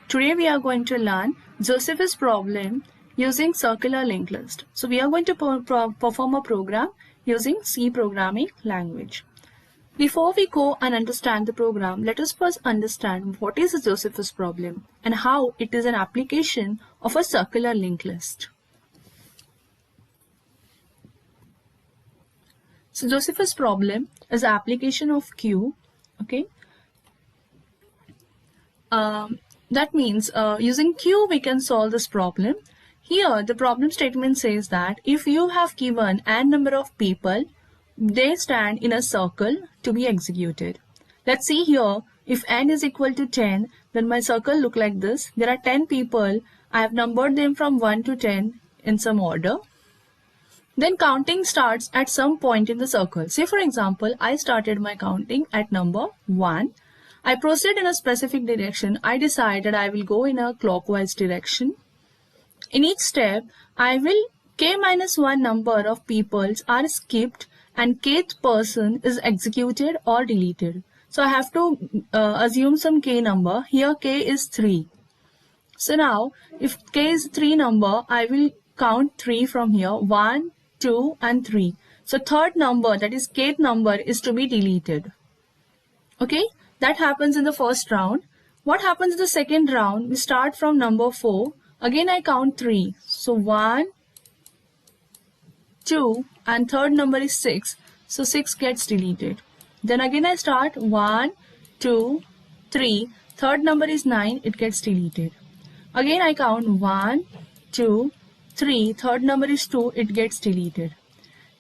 Today we are going to learn Josephus problem using circular linked list. So we are going to perform a program using C programming language. Before we go and understand the program, let us first understand what is a Josephus problem and how it is an application of a circular linked list. So Josephus problem is an application of Q. Okay. That means using Q we can solve this problem. Here the problem statement says that if you have given n number of people, they stand in a circle to be executed. Let's see here, if n is equal to 10, then my circle look like this. There are 10 people. I have numbered them from 1 to 10 in some order. Then counting starts at some point in the circle. Say for example, I started my counting at number 1. I proceed in a specific direction. I decide that I will go in a clockwise direction. In each step, k minus 1 number of peoples are skipped and kth person is executed or deleted. So I have to assume some k number. Here k is 3. So now if k is 3 number, I will count 3 from here. 1, 2 and 3. So third number, that is kth number, is to be deleted. Okay. That happens in the first round. What happens in the second round? We start from number 4. Again I count 3. So 1, 2 and third number is 6. So 6 gets deleted. Then again I start 1, 2, 3. Third number is 9. It gets deleted. Again I count 1, 2, 3. Third number is 2. It gets deleted.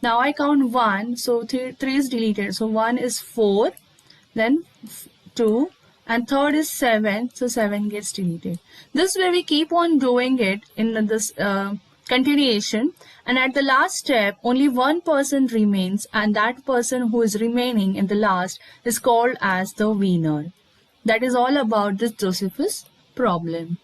Now I count 1. So 3 is deleted. So 1 is 4. Then 2 and third is 7, so 7 gets deleted. This way we keep on doing it in this continuation, and at the last step only one person remains, and that person who is remaining in the last is called as the winner. That is all about this Josephus problem.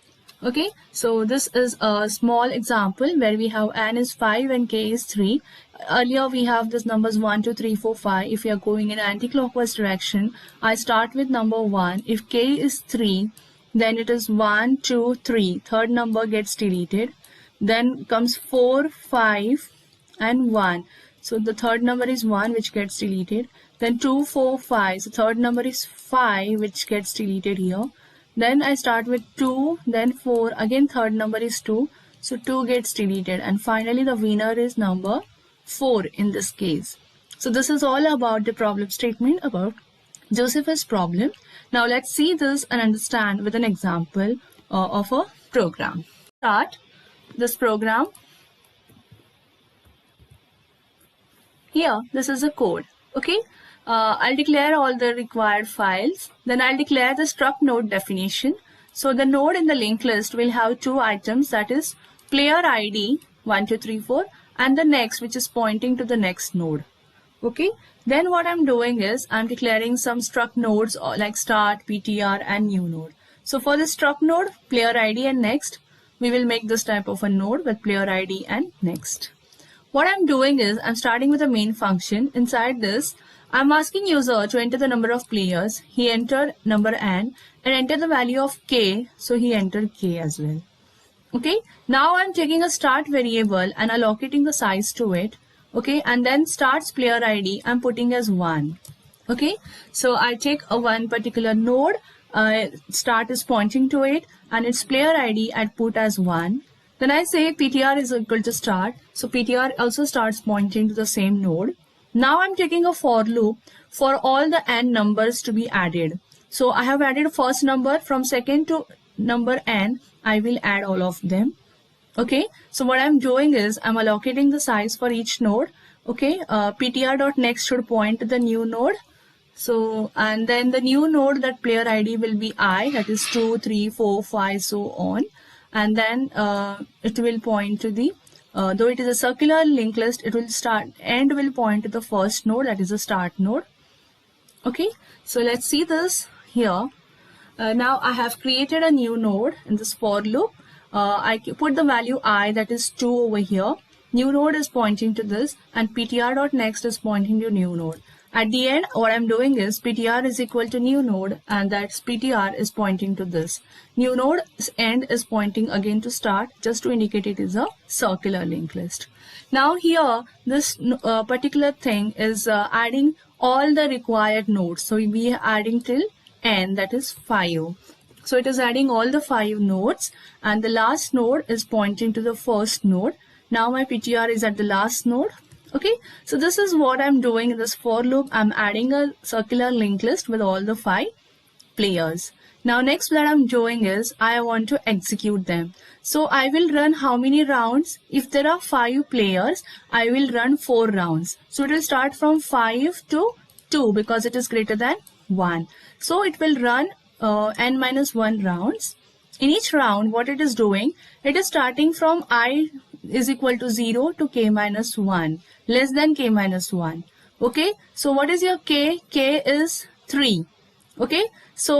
Okay, so this is a small example where we have n is 5 and k is 3. Earlier we have this numbers 1, 2, 3, 4, 5. If we are going in anti-clockwise direction, I start with number 1. If k is 3, then it is 1, 2, 3. Third number gets deleted. Then comes 4, 5 and 1. So the third number is 1 which gets deleted. Then 2, 4, 5. So third number is 5 which gets deleted here. Then I start with 2, then 4, again third number is 2, so 2 gets deleted, and finally the winner is number 4 in this case. So this is all about the problem statement about Josephus problem. Now let's see this and understand with an example of a program. Start this program. Here, this is a code, okay? I'll declare all the required files. Then I'll declare the struct node definition. So the node in the linked list will have two items, that is player ID 1, 2, 3, 4 and the next, which is pointing to the next node. Okay. Then what I'm doing is I'm declaring some struct nodes like start, ptr and new node. So for the struct node, player ID and next, we will make this type of a node with player ID and next. What I'm doing is I'm starting with a main function. Inside this, I'm asking user to enter the number of players. He entered number n and enter the value of k. So he entered k as well. Okay. Now I'm taking a start variable and allocating the size to it. Okay. And then starts player ID I'm putting as 1. Okay. So I take a one particular node. Start is pointing to it and its player ID I put as 1. Then I say ptr is equal to start. So ptr also starts pointing to the same node. Now I'm taking a for loop for all the n numbers to be added. So I have added first number, from second to number n, I will add all of them. Okay. So what I'm doing is I'm allocating the size for each node. Okay. ptr.next should point to the new node. So, and then the new node, that player ID will be I, that is 2, 3, 4, 5, so on. And then it will point to the though it is a circular linked list, it will start, end will point to the first node, that is the start node. Okay, so let's see this here. Now I have created a new node in this for loop. I put the value I, that is 2 over here. New node is pointing to this and ptr.next is pointing to new node. At the end, what I'm doing is PTR is equal to new node, and that's PTR is pointing to this. New node's end is pointing again to start, just to indicate it is a circular linked list. Now here, this particular thing is adding all the required nodes. So we are adding till n, that is 5. So it is adding all the 5 nodes, and the last node is pointing to the first node. Now my PTR is at the last node. Okay, so this is what I'm doing in this for loop. I'm adding a circular linked list with all the 5 players. Now next that I'm doing is I want to execute them. So I will run how many rounds? If there are 5 players, I will run 4 rounds. So it will start from 5 to 2 because it is greater than 1. So it will run n minus 1 rounds. In each round, what it is doing, it is starting from I is equal to 0 to k minus 1, less than k minus 1. Okay, so what is your k? K is 3. Okay, so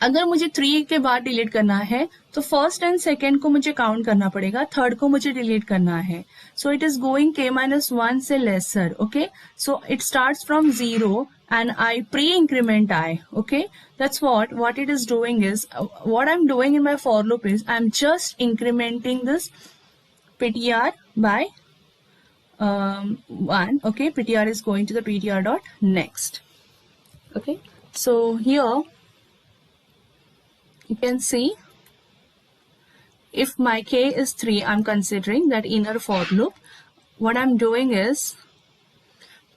अगर मुझे 3 के बाद delete करना है तो first and second को मुझे count करना पड़ेगा, थर्ड को मुझे डिलीट करना है. So it is going k minus 1 से lesser. Okay, so it starts from 0 and I pre-increment I. Okay, that's what it is doing is, what I'm doing in my for loop is I'm just incrementing this PTR by 1. Okay, PTR is going to the PTR dot next. Okay, so here you can see if my k is 3, I'm considering that inner for loop. What I'm doing is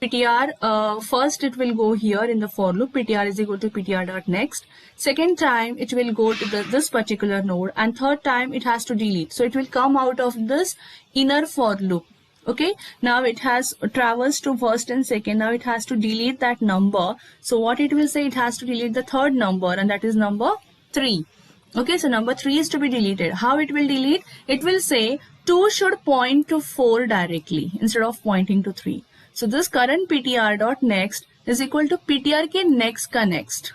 PTR, first it will go here in the for loop, PTR is equal to PTR dot next. Second time it will go to this particular node, and third time it has to delete. So it will come out of this inner for loop. Okay, now it has traversed to first and second. Now it has to delete that number. So what it will say, it has to delete the third number, and that is number 3. Okay, so number 3 is to be deleted. How it will delete? It will say 2 should point to 4 directly instead of pointing to 3. So this current PTR dot next is equal to PTR के next का next.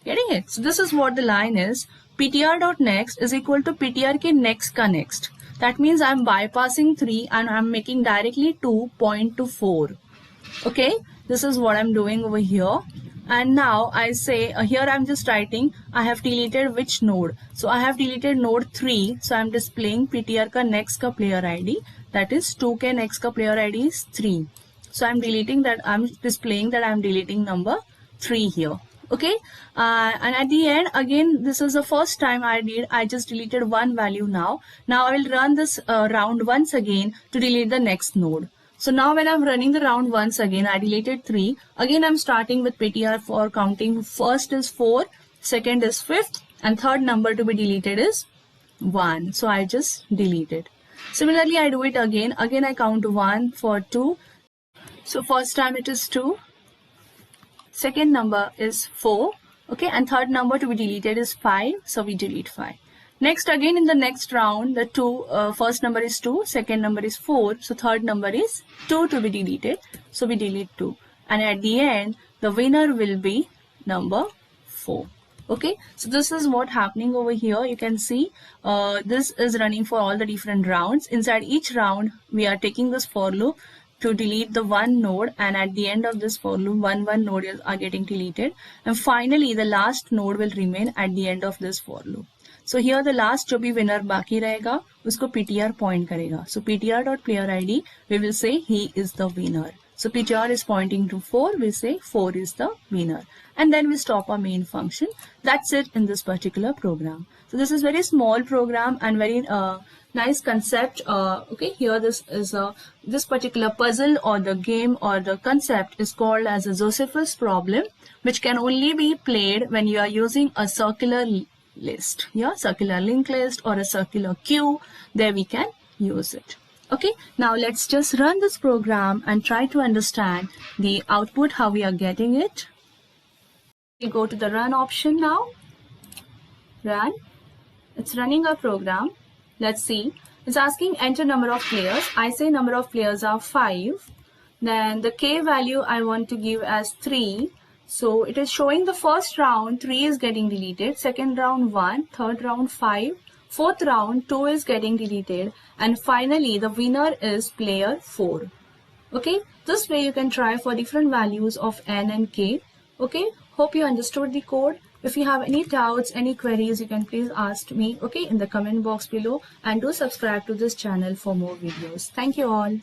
Getting it? So this is what the line is. PTR dot next is equal to PTR के next का next. That means I'm bypassing 3 and I'm making directly 2 point to 4. Okay, this is what I'm doing over here. And now I say here I'm just writing I have deleted which node. So I have deleted node 3. So I'm displaying PTR का next का player ID. That is 2 के next का player ID is 3. So I'm deleting that, I'm displaying that I'm deleting number 3 here. Okay, and at the end, again, this is the first time I just deleted one value now. Now I will run this round once again to delete the next node. So now when I'm running the round once again, I deleted 3. Again, I'm starting with PTR for counting. First is 4, second is 5th, and third number to be deleted is 1. So I just delete it. Similarly, I do it again. Again, I count 1 for 2. So first time it is 2, second number is 4, okay, and third number to be deleted is 5, so we delete 5. Next, again in the next round, the first number is 2, second number is 4, so third number is 2 to be deleted, so we delete 2. And at the end, the winner will be number 4. Okay, so this is what happening over here. You can see this is running for all the different rounds. Inside each round, we are taking this for loop to delete the one node, and at the end of this for loop, one node are getting deleted, and finally the last node will remain at the end of this for loop. So here the last जो भी winner बाकी रहेगा उसको PTR point करेगा. So PTR dot player ID, we will say he is the winner. So PTR is pointing to 4, we say 4 is the winner, and then we stop our main function. That's it in this particular program. So this is very small program and very nice concept. Okay, here this is this particular puzzle or the game or the concept is called as a Josephus problem, which can only be played when you are using a circular list. Yeah, circular linked list or a circular queue. There we can use it. Okay, now let's just run this program and try to understand the output, how we are getting it. We go to the run option now. Run. It's running our program. Let's see. It's asking enter number of players. I say number of players are 5. Then the K value I want to give as 3. So it is showing the first round 3 is getting deleted, second round 1, third round 5, fourth round 2 is getting deleted, and finally the winner is player 4. Okay, this way you can try for different values of n and k. Okay, hope you understood the code. If you have any doubts, any queries, you can please ask me, okay, in the comment box below, and do subscribe to this channel for more videos. Thank you all.